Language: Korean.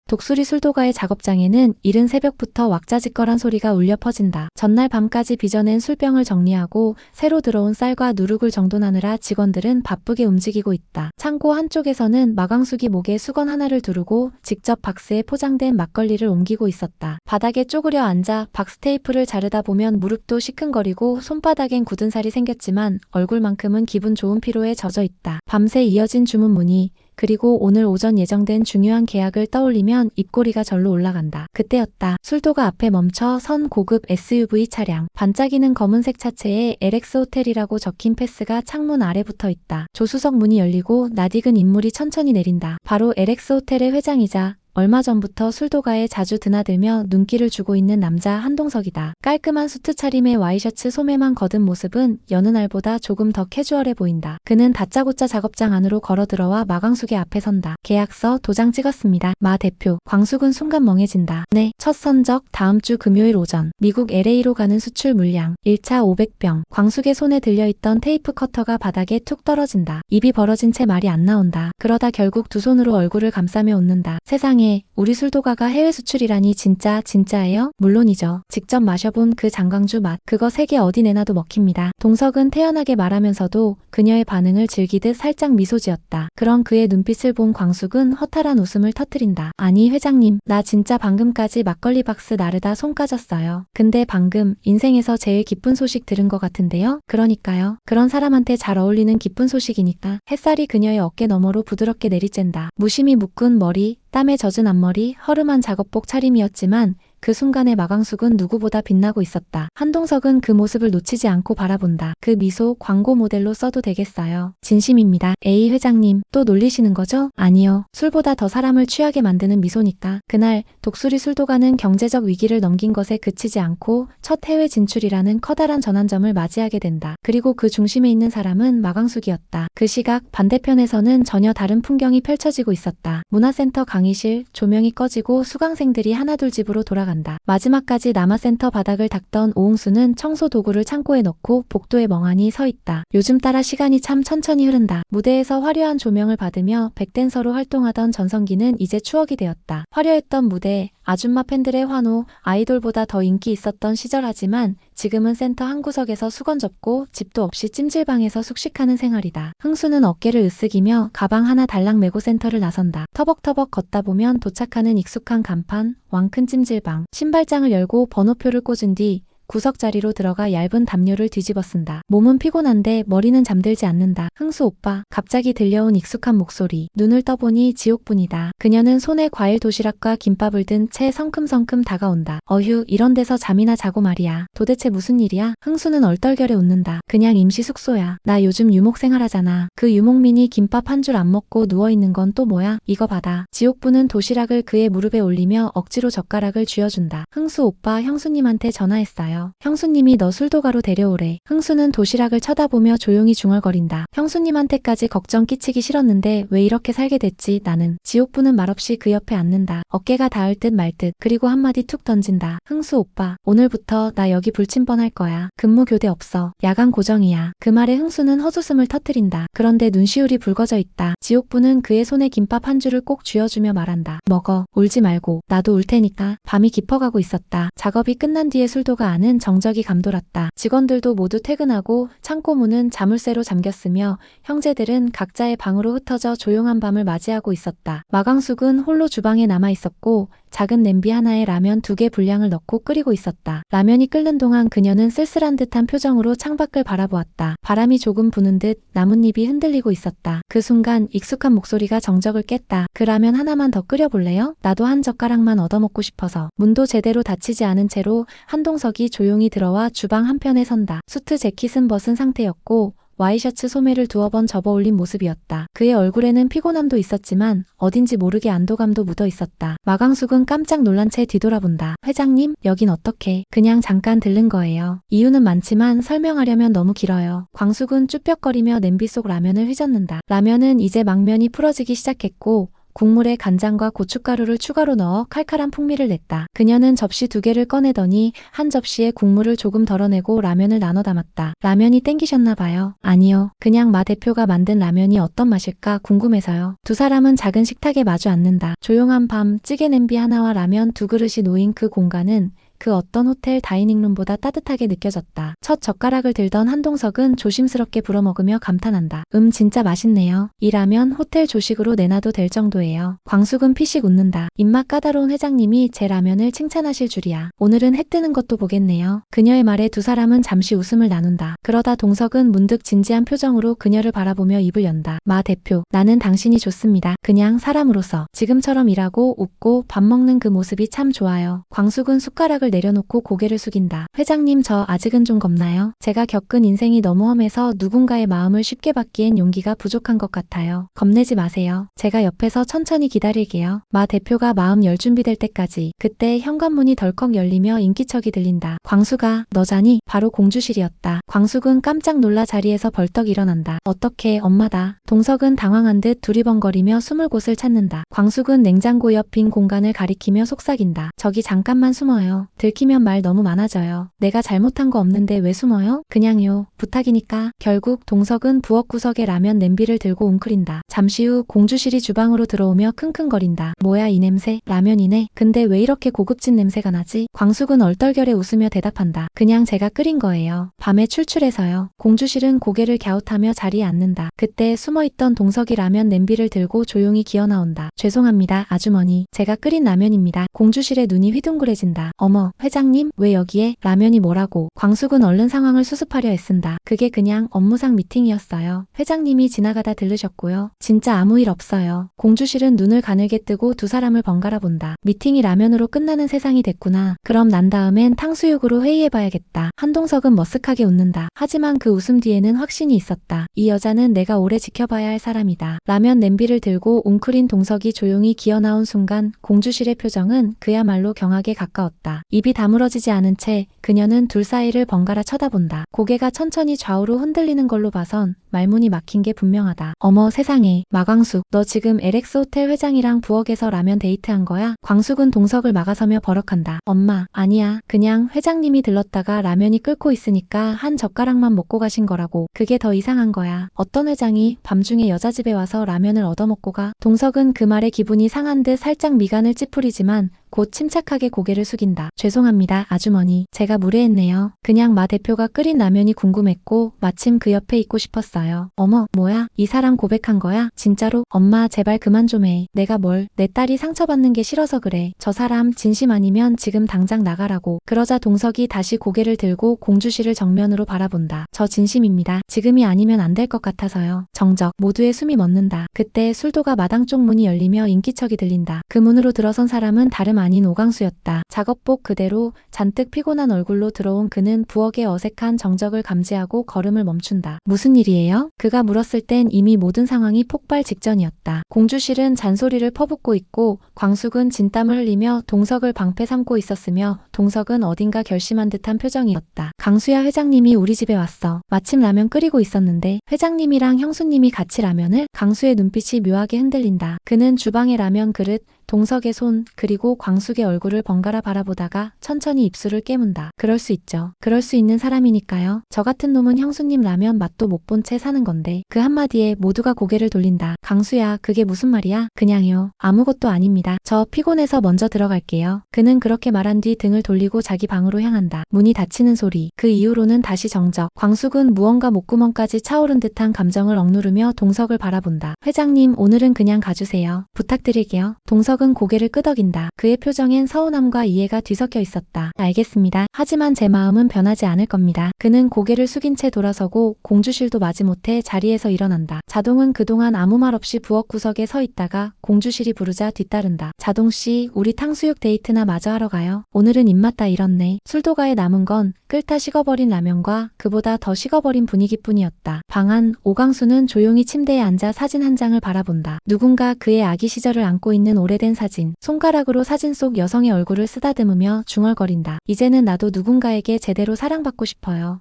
독수리 술도가의 작업장에는 이른 새벽부터 왁자지껄한 소리가 울려 퍼진다. 전날 밤까지 빚어낸 술병을 정리하고 새로 들어온 쌀과 누룩을 정돈하느라 직원들은 바쁘게 움직이고 있다. 창고 한쪽에서는 마광숙이 목에 수건 하나를 두르고 직접 박스에 포장된 막걸리를 옮기고 있었다. 바닥에 쪼그려 앉아 박스 테이프를 자르다 보면 무릎도 시큰거리고 손바닥엔 굳은 살이 생겼지만 얼굴만큼은 기분 좋은 피로에 젖어 있다. 밤새 이어진 주문문의 그리고 오늘 오전 예정된 중요한 계약을 떠올리면 입꼬리가 절로 올라간다. 그때였다. 술도가 앞에 멈춰 선 고급 SUV 차량. 반짝이는 검은색 차체에 LX 호텔이라고 적힌 패스가 창문 아래 붙어 있다. 조수석 문이 열리고 낯익은 인물이 천천히 내린다. 바로 LX 호텔의 회장이자 얼마 전부터 술도가에 자주 드나들며 눈길을 주고 있는 남자 한동석이다. 깔끔한 수트 차림에 와이셔츠 소매만 걷은 모습은 여느 날보다 조금 더 캐주얼해 보인다. 그는 다짜고짜 작업장 안으로 걸어 들어와 마광숙의 앞에 선다. 계약서 도장 찍었습니다. 마 대표. 광숙은 순간 멍해진다. 네. 첫 선적 다음 주 금요일 오전. 미국 LA로 가는 수출 물량. 1차 500병. 광숙의 손에 들려있던 테이프 커터가 바닥에 툭 떨어진다. 입이 벌어진 채 말이 안 나온다. 그러다 결국 두 손으로 얼굴을 감싸며 웃는다. 세상에 우리 술도가가 해외 수출이라니 진짜예요? 물론이죠. 직접 마셔본 그 장광주 맛. 그거 세계 어디 내놔도 먹힙니다. 동석은 태연하게 말하면서도 그녀의 반응을 즐기듯 살짝 미소 지었다. 그런 그의 눈빛을 본 광숙은 허탈한 웃음을 터뜨린다. 아니 회장님, 나 진짜 방금까지 막걸리 박스 나르다 손 까졌어요. 근데 방금 인생에서 제일 기쁜 소식 들은 것 같은데요? 그러니까요. 그런 사람한테 잘 어울리는 기쁜 소식이니까. 햇살이 그녀의 어깨 너머로 부드럽게 내리쬐다. 무심히 묶은 머리, 땀에 젖은 앞머리, 허름한 작업복 차림이었지만 그 순간의 마광숙은 누구보다 빛나고 있었다. 한동석은 그 모습을 놓치지 않고 바라본다. 그 미소 광고 모델로 써도 되겠어요. 진심입니다. 에이 회장님, 또 놀리시는 거죠? 아니요. 술보다 더 사람을 취하게 만드는 미소니까. 그날 독수리 술도가는 경제적 위기를 넘긴 것에 그치지 않고 첫 해외 진출이라는 커다란 전환점을 맞이하게 된다. 그리고 그 중심에 있는 사람은 마광숙이었다. 그 시각 반대편에서는 전혀 다른 풍경이 펼쳐지고 있었다. 문화센터 강의실, 조명이 꺼지고 수강생들이 하나둘 집으로 돌아간다. 마지막까지 남아센터 바닥을 닦던 오응수는 청소 도구를 창고에 넣고 복도에 멍하니 서 있다. 요즘 따라 시간이 참 천천히 흐른다. 무대에서 화려한 조명을 받으며 백댄서로 활동하던 전성기는 이제 추억이 되었다. 화려했던 무대, 아줌마 팬들의 환호, 아이돌보다 더 인기 있었던 시절하지만 지금은 센터 한 구석에서 수건 접고 집도 없이 찜질방에서 숙식하는 생활이다. 흥수는 어깨를 으쓱이며 가방 하나 달랑 메고 센터를 나선다. 터벅터벅 걷다 보면 도착하는 익숙한 간판, 왕큰 찜질방. 신발장을 열고 번호표를 꽂은 뒤 구석자리로 들어가 얇은 담요를 뒤집어 쓴다. 몸은 피곤한데 머리는 잠들지 않는다. 흥수 오빠. 갑자기 들려온 익숙한 목소리. 눈을 떠보니 지옥분이다. 그녀는 손에 과일 도시락과 김밥을 든 채 성큼성큼 다가온다. 어휴, 이런 데서 잠이나 자고 말이야. 도대체 무슨 일이야? 흥수는 얼떨결에 웃는다. 그냥 임시 숙소야. 나 요즘 유목 생활하잖아. 그 유목민이 김밥 한 줄 안 먹고 누워있는 건 또 뭐야? 이거 받아. 지옥분은 도시락을 그의 무릎에 올리며 억지로 젓가락을 쥐어준다. 흥수 오빠, 형수님한테 전화했어요. 형수님이 너 술도가로 데려오래. 흥수는 도시락을 쳐다보며 조용히 중얼거린다. 형수님한테까지 걱정 끼치기 싫었는데 왜 이렇게 살게 됐지 나는. 지옥분은 말없이 그 옆에 앉는다. 어깨가 닿을 듯 말 듯. 그리고 한마디 툭 던진다. 흥수 오빠, 오늘부터 나 여기 불침번 할 거야. 근무 교대 없어. 야간 고정이야. 그 말에 흥수는 헛웃음을 터뜨린다. 그런데 눈시울이 붉어져 있다. 지옥분은 그의 손에 김밥 한 줄을 꼭 쥐어주며 말한다. 먹어. 울지 말고. 나도 울 테니까. 밤이 깊어가고 있었다. 작업이 끝난 뒤에 술도가 안은 정적이 감돌았다. 직원들도 모두 퇴근하고 창고 문은 자물쇠로 잠겼으며 형제들은 각자의 방으로 흩어져 조용한 밤을 맞이하고 있었다. 마광숙은 홀로 주방에 남아 있었고 작은 냄비 하나에 라면 2개 분량을 넣고 끓이고 있었다. 라면이 끓는 동안 그녀는 쓸쓸한 듯한 표정으로 창밖을 바라보았다. 바람이 조금 부는 듯 나뭇잎이 흔들리고 있었다. 그 순간 익숙한 목소리가 정적을 깼다. 그 라면 하나만 더 끓여볼래요? 나도 한 젓가락만 얻어먹고 싶어서. 문도 제대로 닫히지 않은 채로 한동석이 조용히 들어와 주방 한편에 선다. 수트 재킷은 벗은 상태였고 와이셔츠 소매를 두어 번 접어올린 모습이었다. 그의 얼굴에는 피곤함도 있었지만 어딘지 모르게 안도감도 묻어 있었다. 마광숙은 깜짝 놀란 채 뒤돌아본다. 회장님, 여긴 어떻게? 그냥 잠깐 들른 거예요. 이유는 많지만 설명하려면 너무 길어요. 광숙은 쭈뼛거리며 냄비 속 라면을 휘젓는다. 라면은 이제 막면이 풀어지기 시작했고 국물에 간장과 고춧가루를 추가로 넣어 칼칼한 풍미를 냈다. 그녀는 접시 2개를 꺼내더니 한 접시에 국물을 조금 덜어내고 라면을 나눠 담았다. 라면이 땡기셨나 봐요. 아니요. 그냥 마 대표가 만든 라면이 어떤 맛일까 궁금해서요. 두 사람은 작은 식탁에 마주 앉는다. 조용한 밤 찌개 냄비 하나와 라면 2그릇이 놓인 그 공간은 그 어떤 호텔 다이닝룸보다 따뜻하게 느껴졌다. 첫 젓가락을 들던 한동석은 조심스럽게 불어먹으며 감탄한다. 진짜 맛있네요. 이 라면 호텔 조식으로 내놔도 될 정도예요. 광숙은 피식 웃는다. 입맛 까다로운 회장님이 제 라면을 칭찬하실 줄이야. 오늘은 해 뜨는 것도 보겠네요. 그녀의 말에 두 사람은 잠시 웃음을 나눈다. 그러다 동석은 문득 진지한 표정으로 그녀를 바라보며 입을 연다. 마 대표, 나는 당신이 좋습니다. 그냥 사람으로서. 지금처럼 일하고 웃고 밥 먹는 그 모습이 참 좋아요. 광숙은 숟가락을 내려놓고 고개를 숙인다. 회장님, 저 아직은 좀 겁나요. 제가 겪은 인생이 너무 험해서 누군가의 마음을 쉽게 받기엔 용기가 부족한 것 같아요. 겁내지 마세요. 제가 옆에서 천천히 기다릴게요. 마 대표가 마음 열 준비될 때까지. 그때 현관문이 덜컥 열리며 인기척이 들린다. 광수가, 너자니? 바로 공주실이었다. 광숙은 깜짝 놀라 자리에서 벌떡 일어난다. 어떻게, 엄마다. 동석은 당황한 듯 두리번거리며 숨을 곳을 찾는다. 광숙은 냉장고 옆 빈 공간을 가리키며 속삭인다. 저기 잠깐만 숨어요. 들키면 말 너무 많아져요. 내가 잘못한 거 없는데 왜 숨어요? 그냥요. 부탁이니까. 결국 동석은 부엌 구석에 라면 냄비를 들고 웅크린다. 잠시 후 공주실이 주방으로 들어오며 킁킁거린다. 뭐야 이 냄새? 라면이네. 근데 왜 이렇게 고급진 냄새가 나지? 광숙은 얼떨결에 웃으며 대답한다. 그냥 제가 끓인 거예요. 밤에 출출해서요. 공주실은 고개를 갸웃하며 자리에 앉는다. 그때 숨어있던 동석이 라면 냄비를 들고 조용히 기어나온다. 죄송합니다, 아주머니. 제가 끓인 라면입니다. 공주실의 눈이 휘둥그레진다. 어머, 회장님, 왜 여기에? 라면이 뭐라고? 광숙은 얼른 상황을 수습하려 애쓴다. 그게 그냥 업무상 미팅이었어요. 회장님이 지나가다 들르셨고요. 진짜 아무 일 없어요. 공주실은 눈을 가늘게 뜨고 두 사람을 번갈아 본다. 미팅이 라면으로 끝나는 세상이 됐구나. 그럼 난 다음엔 탕수육으로 회의해봐야겠다. 한동석은 머쓱하게 웃는다. 하지만 그 웃음 뒤에는 확신이 있었다. 이 여자는 내가 오래 지켜봐야 할 사람이다. 라면 냄비를 들고 웅크린 동석이 조용히 기어나온 순간 공주실의 표정은 그야말로 경악에 가까웠다. 입이 다물어지지 않은 채 그녀는 둘 사이를 번갈아 쳐다본다. 고개가 천천히 좌우로 흔들리는 걸로 봐선 말문이 막힌 게 분명하다. 어머 세상에, 마광숙, 너 지금 LX 호텔 회장이랑 부엌에서 라면 데이트한 거야? 광숙은 동석을 막아서며 버럭한다. 엄마, 아니야. 그냥 회장님이 들렀다가 라면이 끓고 있으니까 한 젓가락만 먹고 가신 거라고. 그게 더 이상한 거야. 어떤 회장이 밤중에 여자 집에 와서 라면을 얻어먹고 가? 동석은 그 말에 기분이 상한 듯 살짝 미간을 찌푸리지만 곧 침착하게 고개를 숙인다. 죄송합니다, 아주머니. 제가 무례했네요. 그냥 마 대표가 끓인 라면이 궁금했고 마침 그 옆에 있고 싶었어요. 어머, 뭐야? 이 사람 고백한 거야? 진짜로? 엄마, 제발 그만 좀 해. 내가 뭘? 내 딸이 상처받는 게 싫어서 그래. 저 사람 진심 아니면 지금 당장 나가라고. 그러자 동석이 다시 고개를 들고 공주실을 정면으로 바라본다. 저 진심입니다. 지금이 아니면 안 될 것 같아서요. 정적. 모두의 숨이 멎는다. 그때 술도가 마당 쪽 문이 열리며 인기척이 들린다. 그 문으로 들어선 사람은 다름 아닌 오광수였다. 작업복 그대로 잔뜩 피곤한 얼굴로 들어온 그는 부엌의 어색한 정적을 감지하고 걸음을 멈춘다. 무슨 일이에요? 그가 물었을 땐 이미 모든 상황이 폭발 직전이었다. 공주실은 잔소리를 퍼붓고 있고 광숙은 진땀을 흘리며 동석을 방패 삼고 있었으며 동석은 어딘가 결심한 듯한 표정이었다. 강수야, 회장님이 우리 집에 왔어. 마침 라면 끓이고 있었는데 회장님이랑 형수님이 같이 라면을? 강수의 눈빛이 묘하게 흔들린다. 그는 주방의 라면 그릇, 동석의 손, 그리고 광숙의 얼굴을 번갈아 바라보다가 천천히 입술을 깨문다. 그럴 수 있죠. 그럴 수 있는 사람이니까요. 저 같은 놈은 형수님 라면 맛도 못 본 채 사는 건데. 그 한마디에 모두가 고개를 돌린다. 강수야, 그게 무슨 말이야? 그냥요. 아무것도 아닙니다. 저 피곤해서 먼저 들어갈게요. 그는 그렇게 말한 뒤 등을 돌리고 자기 방으로 향한다. 문이 닫히는 소리. 그 이후로는 다시 정적. 광숙은 무언가 목구멍까지 차오른 듯한 감정을 억누르며 동석을 바라본다. 회장님, 오늘은 그냥 가주세요. 부탁드릴게요. 동석은 고개를 끄덕인다. 그의 표정엔 서운함과 이해가 뒤섞여 있었다. 알겠습니다. 하지만 제 마음은 변하지 않을 겁니다. 그는 고개를 숙인 채 돌아서고 공주실도 마지못해 자리에서 일어난다. 자동은 그동안 아무 말 없이 부엌 구석에 서 있다가 공주실이 부르자 뒤따른다. 자동씨, 우리 탕수육 데이트나 마저 하러 가요. 오늘은 입맛 다 잃었네. 술도가에 남은 건 끓다 식어버린 라면과 그보다 더 식어버린 분위기뿐이었다. 방 안, 오광수는 조용히 침대에 앉아 사진 한 장을 바라본다. 누군가 그의 아기 시절을 안고 있는 오래된 사진. 손가락으로 사진 속 여성의 얼굴을 쓰다듬으며 중얼거린다. 이제는 나도 누군가에게 제대로 사랑받고 싶어요.